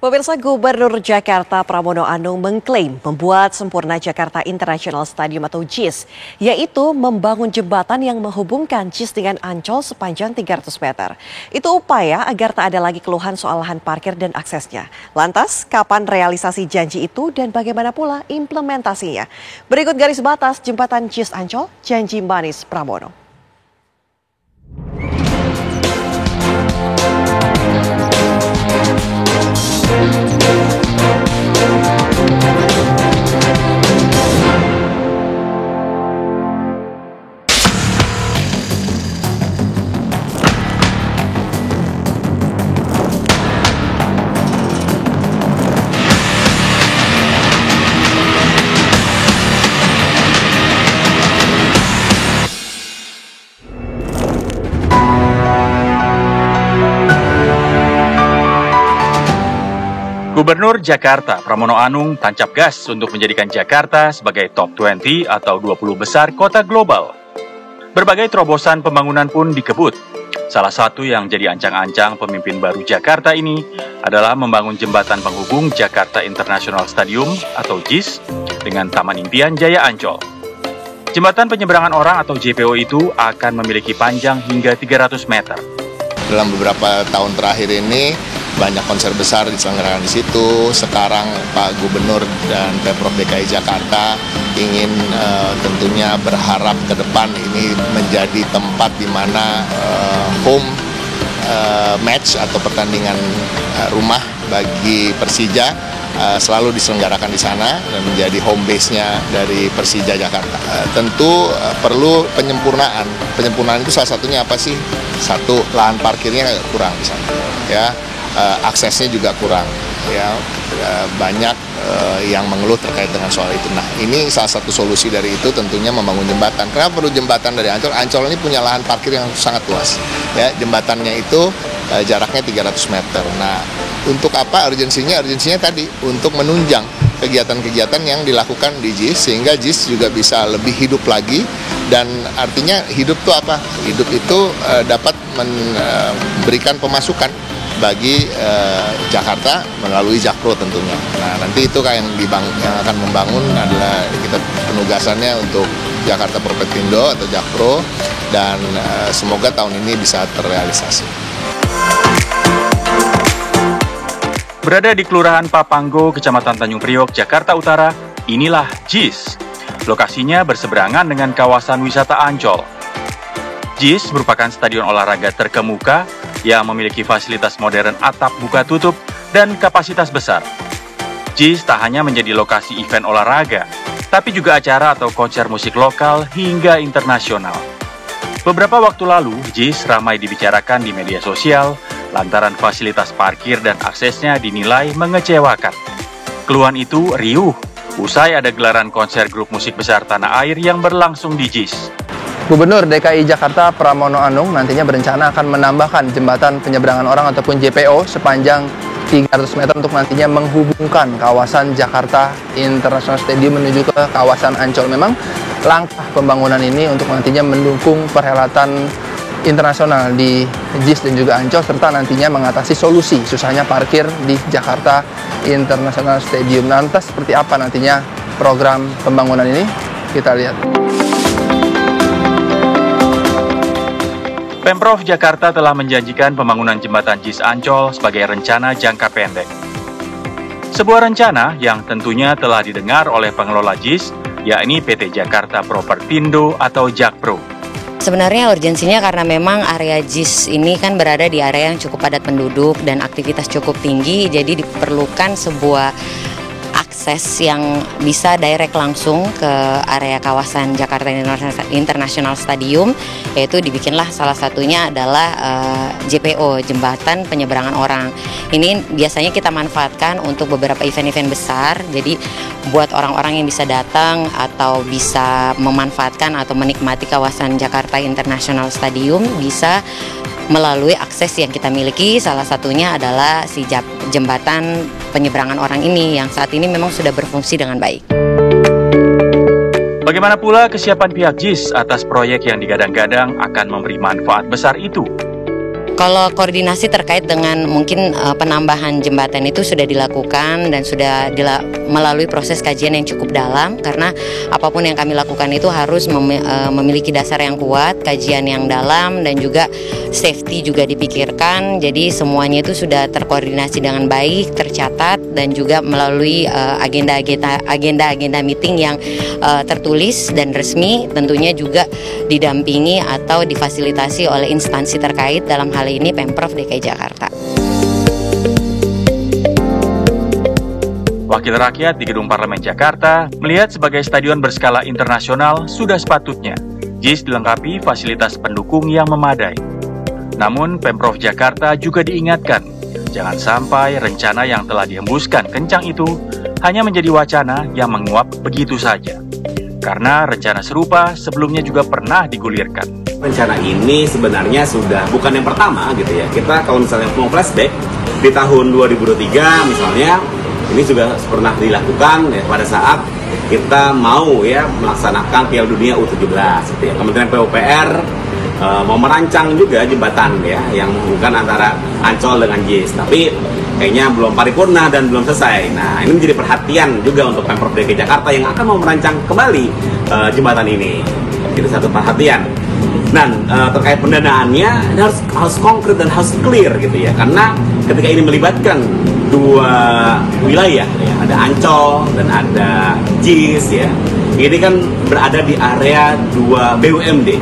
Pemirsa, Gubernur Jakarta Pramono Anung mengklaim membuat sempurna Jakarta International Stadium atau JIS, yaitu membangun jembatan yang menghubungkan JIS dengan Ancol sepanjang 300 meter. Itu upaya agar tak ada lagi keluhan soal lahan parkir dan aksesnya. Lantas, kapan realisasi janji itu dan bagaimana pula implementasinya? Berikut garis batas jembatan JIS Ancol, janji manis Pramono. Gubernur Jakarta Pramono Anung tancap gas untuk menjadikan Jakarta sebagai top 20 atau 20 besar kota global. Berbagai terobosan pembangunan pun dikebut. Salah satu yang jadi ancang-ancang pemimpin baru Jakarta ini adalah membangun jembatan penghubung Jakarta International Stadium atau JIS dengan Taman Impian Jaya Ancol. Jembatan penyeberangan orang atau JPO itu akan memiliki panjang hingga 300 meter. Dalam beberapa tahun terakhir ini banyak konser besar diselenggarakan di situ. Sekarang Pak Gubernur dan Pemprov DKI Jakarta ingin tentunya berharap ke depan ini menjadi tempat di mana home match atau pertandingan rumah bagi Persija selalu diselenggarakan di sana dan menjadi home base-nya dari Persija Jakarta. Tentu perlu penyempurnaan. Penyempurnaan itu salah satunya apa sih? Satu, lahan parkirnya kurang di sana. Ya. Aksesnya juga kurang, ya banyak yang mengeluh terkait dengan soal itu. Nah, ini salah satu solusi dari itu tentunya membangun jembatan. Kenapa perlu jembatan dari Ancol? Ancol ini punya lahan parkir yang sangat luas. Ya, jembatannya itu jaraknya 300 meter. Nah, untuk apa urgensinya? Urgensinya tadi untuk menunjang kegiatan-kegiatan yang dilakukan di JIS sehingga JIS juga bisa lebih hidup lagi. Dan artinya hidup itu apa? Hidup itu dapat memberikan pemasukan bagi Jakarta melalui Jakpro tentunya. Nah, nanti itu yang akan membangun adalah kita penugasannya untuk Jakarta Propertindo atau Jakpro dan semoga tahun ini bisa terrealisasi. Berada di Kelurahan Papanggo, Kecamatan Tanjung Priok, Jakarta Utara, inilah JIS. Lokasinya berseberangan dengan kawasan wisata Ancol. JIS merupakan stadion olahraga terkemuka yang memiliki fasilitas modern atap buka tutup dan kapasitas besar. JIS tak hanya menjadi lokasi event olahraga, tapi juga acara atau konser musik lokal hingga internasional. Beberapa waktu lalu, JIS ramai dibicarakan di media sosial lantaran fasilitas parkir dan aksesnya dinilai mengecewakan. Keluhan itu riuh usai ada gelaran konser grup musik besar tanah air yang berlangsung di JIS. Gubernur DKI Jakarta Pramono Anung nantinya berencana akan menambahkan jembatan penyeberangan orang ataupun JPO sepanjang 300 meter untuk nantinya menghubungkan kawasan Jakarta International Stadium menuju ke kawasan Ancol. Memang langkah pembangunan ini untuk nantinya mendukung perhelatan internasional di JIS dan juga Ancol serta nantinya mengatasi solusi susahnya parkir di Jakarta International Stadium. Lantas seperti apa nantinya program pembangunan ini? Kita lihat. Pemprov Jakarta telah menjanjikan pembangunan jembatan JIS Ancol sebagai rencana jangka pendek. Sebuah rencana yang tentunya telah didengar oleh pengelola JIS, yakni PT Jakarta Propertindo atau Jakpro. Sebenarnya urgensinya karena memang area JIS ini kan berada di area yang cukup padat penduduk dan aktivitas cukup tinggi, jadi diperlukan sebuah akses yang bisa direct langsung ke area kawasan Jakarta International Stadium, yaitu dibikinlah salah satunya adalah JPO, jembatan penyeberangan orang. Ini biasanya kita manfaatkan untuk beberapa event-event besar, jadi buat orang-orang yang bisa datang atau bisa memanfaatkan atau menikmati kawasan Jakarta International Stadium bisa melalui akses yang kita miliki, salah satunya adalah si jembatan penyeberangan orang ini yang saat ini memang sudah berfungsi dengan baik. Bagaimana pula kesiapan pihak JIS atas proyek yang digadang-gadang akan memberi manfaat besar itu? Kalau koordinasi terkait dengan mungkin penambahan jembatan itu sudah dilakukan dan sudah melalui proses kajian yang cukup dalam, karena apapun yang kami lakukan itu harus memiliki dasar yang kuat, kajian yang dalam, dan juga safety juga dipikirkan. Jadi semuanya itu sudah terkoordinasi dengan baik, tercatat, dan juga melalui agenda-agenda meeting yang tertulis dan resmi, tentunya juga didampingi atau difasilitasi oleh instansi terkait, dalam hal ini Pemprov DKI Jakarta. Wakil rakyat di Gedung Parlemen Jakarta melihat sebagai stadion berskala internasional sudah sepatutnya JIS dilengkapi fasilitas pendukung yang memadai. Namun Pemprov Jakarta juga diingatkan, jangan sampai rencana yang telah dihembuskan kencang itu hanya menjadi wacana yang menguap begitu saja. Karena rencana serupa sebelumnya juga pernah digulirkan. Rencana ini sebenarnya sudah bukan yang pertama gitu ya. Kita kalau misalnya mau flashback di tahun 2023 misalnya, ini juga pernah dilakukan ya, pada saat kita mau ya melaksanakan Piala Dunia U17 gitu ya. Kementerian PUPR mau merancang juga jembatan ya yang menghubungkan antara Ancol dengan JIS, tapi kayaknya belum paripurna dan belum selesai. Nah, ini menjadi perhatian juga untuk Pemprov DKI Jakarta yang akan mau merancang kembali jembatan ini. Itu satu perhatian. Dan terkait pendanaannya ini harus konkret dan harus clear gitu ya, karena ketika ini melibatkan dua wilayah ya, ada Ancol dan ada JIS ya. Ini kan berada di area dua BUMD.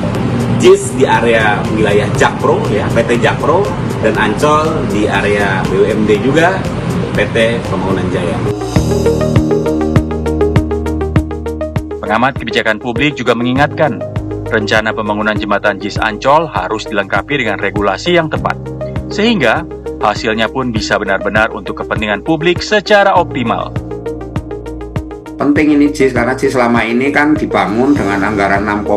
JIS di area wilayah Jakpro ya, PT Jakpro, dan Ancol di area BUMD juga, PT Pembangunan Jaya. Pengamat kebijakan publik juga mengingatkan, rencana pembangunan jembatan JIS Ancol harus dilengkapi dengan regulasi yang tepat, sehingga hasilnya pun bisa benar-benar untuk kepentingan publik secara optimal. Penting ini JIS, karena JIS selama ini kan dibangun dengan anggaran 6,1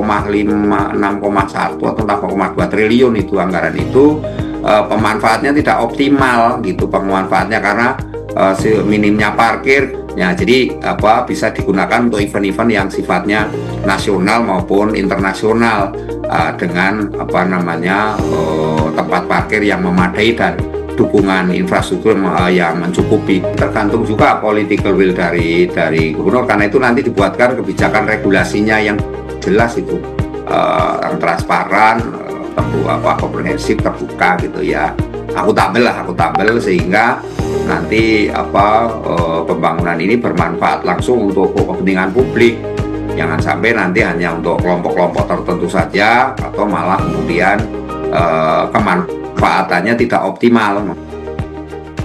atau 6,2 triliun itu anggaran itu, pemanfaatnya tidak optimal gitu pemanfaatnya, karena minimnya parkir ya, jadi bisa digunakan untuk event-event yang sifatnya nasional maupun internasional dengan tempat parkir yang memadai dan dukungan infrastruktur yang mencukupi. Tergantung juga political will dari gubernur, karena itu nanti dibuatkan kebijakan regulasinya yang jelas itu, yang transparan, komprehensif, terbuka gitu ya, akuntabel sehingga nanti pembangunan ini bermanfaat langsung untuk kepentingan publik. Jangan sampai nanti hanya untuk kelompok-kelompok tertentu saja, atau malah kemudian kemanfaatannya tidak optimal.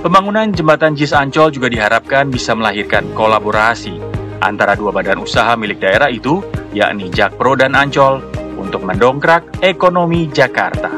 Pembangunan jembatan JIS Ancol juga diharapkan bisa melahirkan kolaborasi antara dua badan usaha milik daerah itu, yakni Jakpro dan Ancol, untuk mendongkrak ekonomi Jakarta.